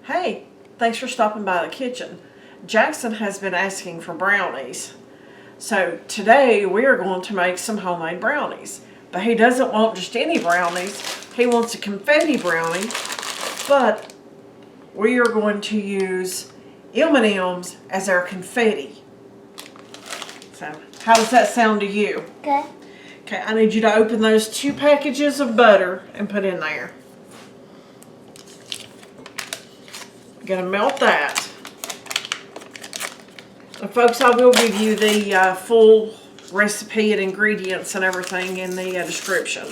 Hey, thanks for stopping by the kitchen. Jackson has been asking for brownies. So today we are going to make some homemade brownies. But he doesn't want just any brownies. He wants a confetti brownie. But we are going to use M&M's as our confetti. So how does that sound to you? Good. Okay, I need you to open those 2 packages of butter and put in there. I'm gonna melt that. And folks, I will give you the full recipe and ingredients and everything in the description.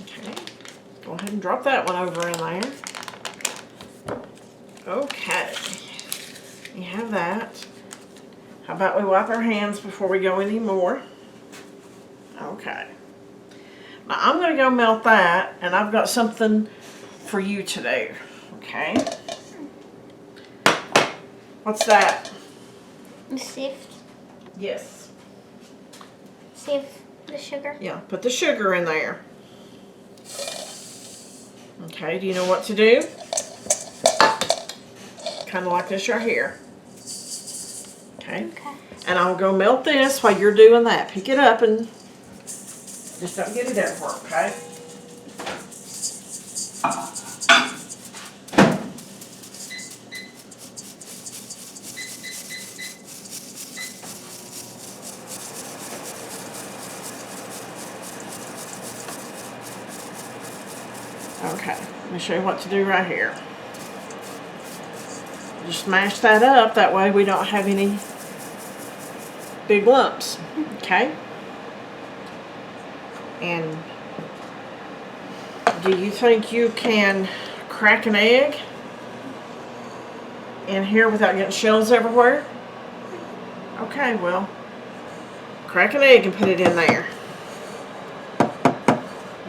Okay, go ahead and drop that one over in there. Okay, you have that. How about we wipe our hands before we go any more? Okay. Now I'm going to go melt that, and I've got something for you to do. Okay. What's that? Sift. Yes. Sift the sugar. Yeah, put the sugar in there. Okay, do you know what to do? Kind of like this right here. Okay. And I'll go melt this while you're doing that. Pick it up and just don't get it everywhere, okay? Okay, let me show you what to do right here. Just smash that up, that way we don't have any big lumps, okay? And do you think you can crack an egg in here without getting shells everywhere? Okay, well, crack an egg and put it in there.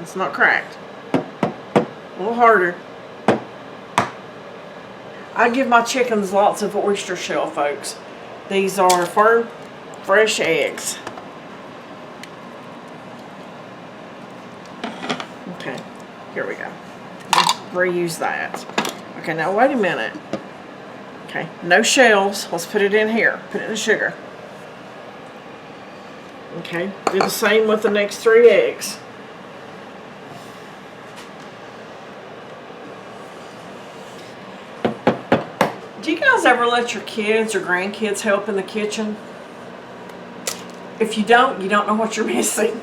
It's not cracked. A little harder. I give my chickens lots of oyster shell, folks. These are firm, fresh eggs. Okay, here we go. Reuse that. Okay, now wait a minute. Okay, no shells. Let's put it in here. Put it in the sugar. Okay, do the same with the next 3 eggs. Do you guys ever let your kids or grandkids help in the kitchen? If you don't know what you're missing.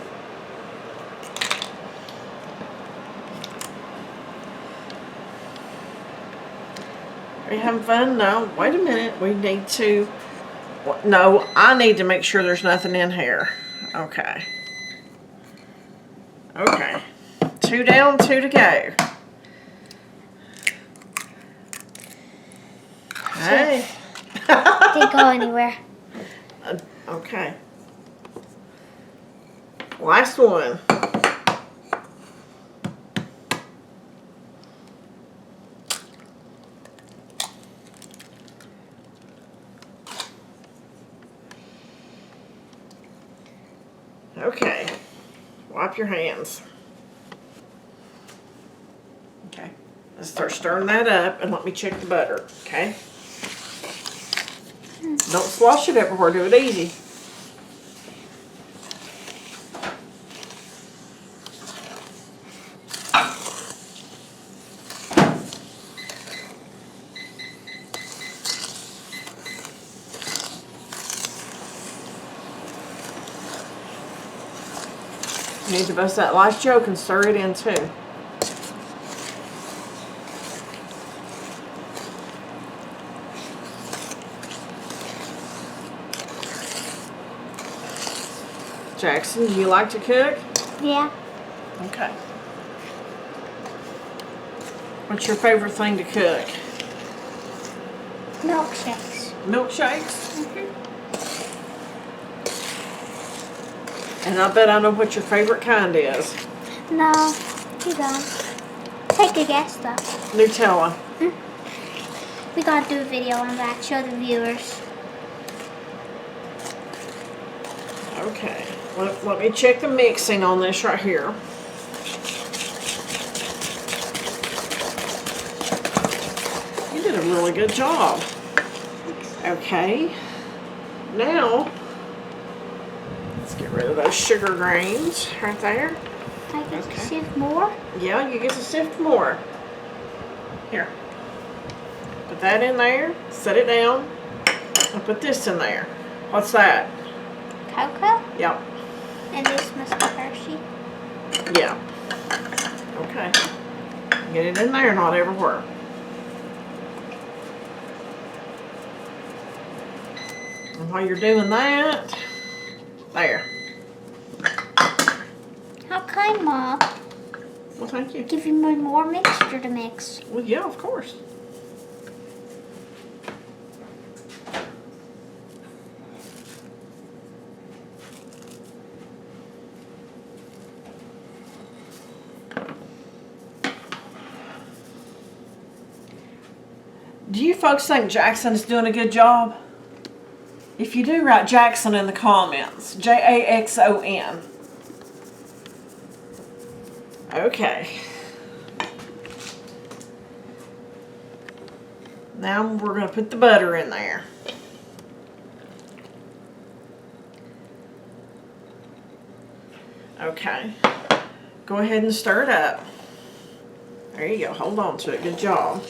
Are you having fun? No. Wait a minute. We need to... No, I need to make sure there's nothing in here. Okay. Okay. 2 down, 2 to go. Hey. Didn't go anywhere. Okay. Last one. Okay. Wipe your hands. Okay. Let's start stirring that up and let me check the butter, okay? Don't slosh it everywhere, do it easy. You need to bust that last yolk and stir it in too. Jackson, do you like to cook? Yeah. Okay. What's your favorite thing to cook? Milkshakes. Milkshakes? And I bet I know what your favorite kind is. No, you don't. Take a guess though. Nutella. We gotta do a video on that. Show the viewers. Okay. Let me check the mixing on this right here. did a really good job. Okay, now let's get rid of those sugar grains right there. I get to sift more? Yeah, you get to sift more. Here. Put that in there, set it down, and put this in there. What's that? Cocoa? Yep. And this must be Hershey. Yeah. Okay. Get it in there, not everywhere. And while you're doing that, there. How kind, Mom. Well, thank you. Give you more mixture to mix. Well, yeah, of course. Do you folks think Jackson is doing a good job? If you do, write Jackson in the comments. Jackson. Okay. Now we're going to put the butter in there. Okay. Go ahead and stir it up. There you go. Hold on to it. Good job.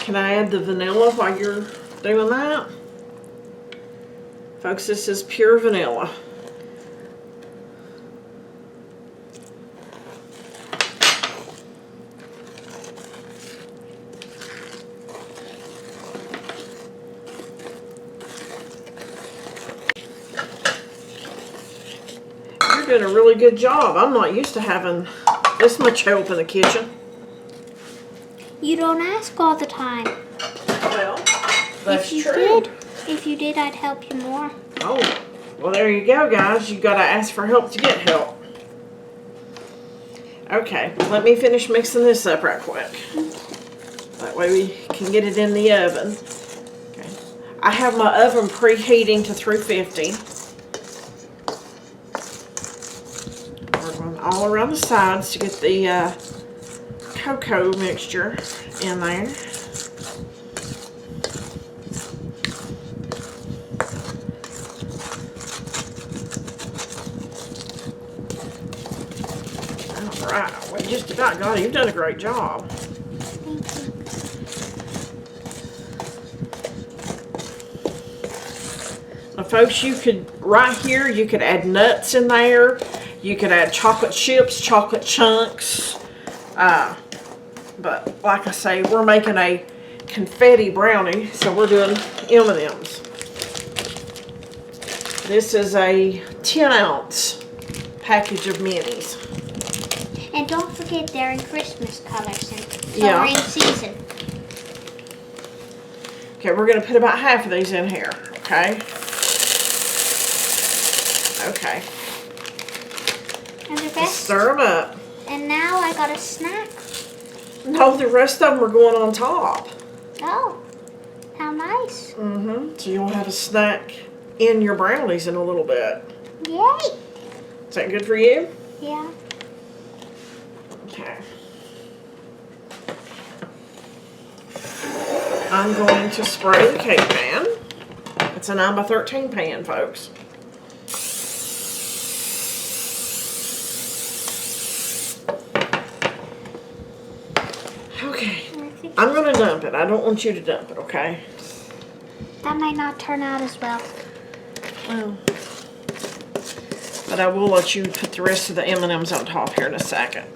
Can I add the vanilla while you're doing that? Folks, this is pure vanilla. You're doing a really good job. I'm not used to having this much help in the kitchen. You don't ask all the time. Well, that's if you true. If you did, I'd help you more. Oh, well, there you go, guys. You got to ask for help to get help. Okay, let me finish mixing this up right quick. That way we can get it in the oven. Okay. I have my oven preheating to 350. We're going all around the sides to get the cocoa mixture in there. Alright, we just about got it. You've done a great job. Now folks, you could, right here, you could add nuts in there. You could add chocolate chips, chocolate chunks. But like I say, we're making a confetti brownie, so we're doing M&Ms. This is a 10-ounce package of minis. And don't forget they're in Christmas colors, so Yeah. we're in season. Okay, we're going to put about half of these in here, okay? Okay. And the Let's rest. stir them up. And now I got a snack. No, the rest of them are going on top. Oh, how nice. So you'll have a snack in your brownies in a little bit. Yay. Is that good for you? Yeah. Okay. I'm going to spray the cake pan. It's a 9x13 pan, folks. Okay. I'm going to dump it. I don't want you to dump it, okay? That might not turn out as well. Well, but I will let you put the rest of the M&Ms on top here in a second.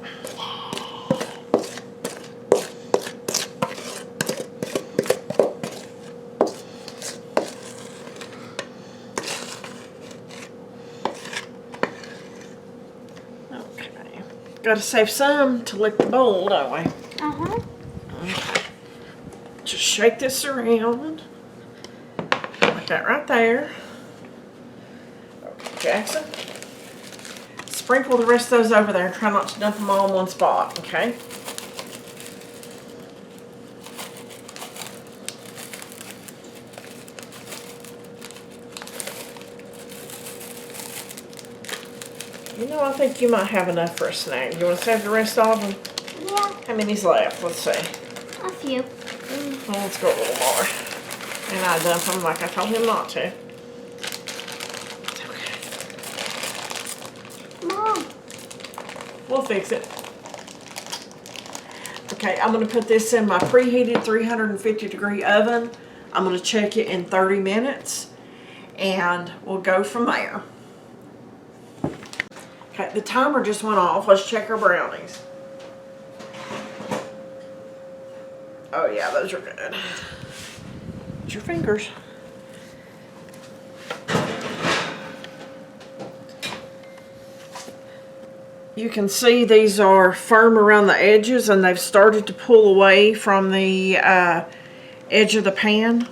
Okay. Got to save some to lick the bowl, don't we? Uh-huh. Okay. Just shake this around. Like that right there. Okay, Jackson. Sprinkle the rest of those over there. Try not to dump them all in one spot, okay? You know, I think you might have enough for a snack. You want to save the rest of them? Yeah. How many's left? Let's see. A few. Well, let's go a little more. And I dump them like I told him not to. It's okay. Mom. We'll fix it. Okay, I'm going to put this in my preheated 350-degree oven. I'm going to check it in 30 minutes. And we'll go from there. Okay, the timer just went off. Let's check our brownies. Oh yeah, those are good. Use your fingers. You can see these are firm around the edges and they've started to pull away from the edge of the pan.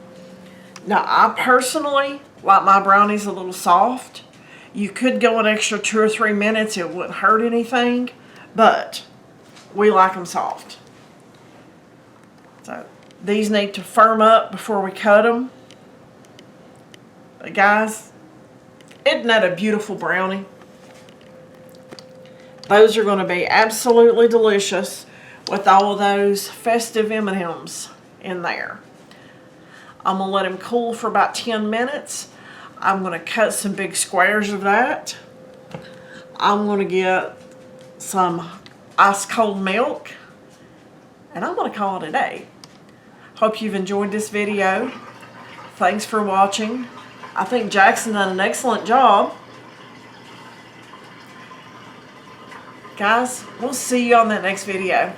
Now, I personally like my brownies a little soft. You could go an extra 2 or 3 minutes. It wouldn't hurt anything, but we like them soft. So these need to firm up before we cut them. But guys, isn't that a beautiful brownie? Those are going to be absolutely delicious with all of those festive M&Ms in there. I'm going to let them cool for about 10 minutes. I'm going to cut some big squares of that. I'm going to get some ice cold milk. And I'm going to call it a day. Hope you've enjoyed this video. Thanks for watching. I think Jackson done an excellent job. Guys, we'll see you on that next video.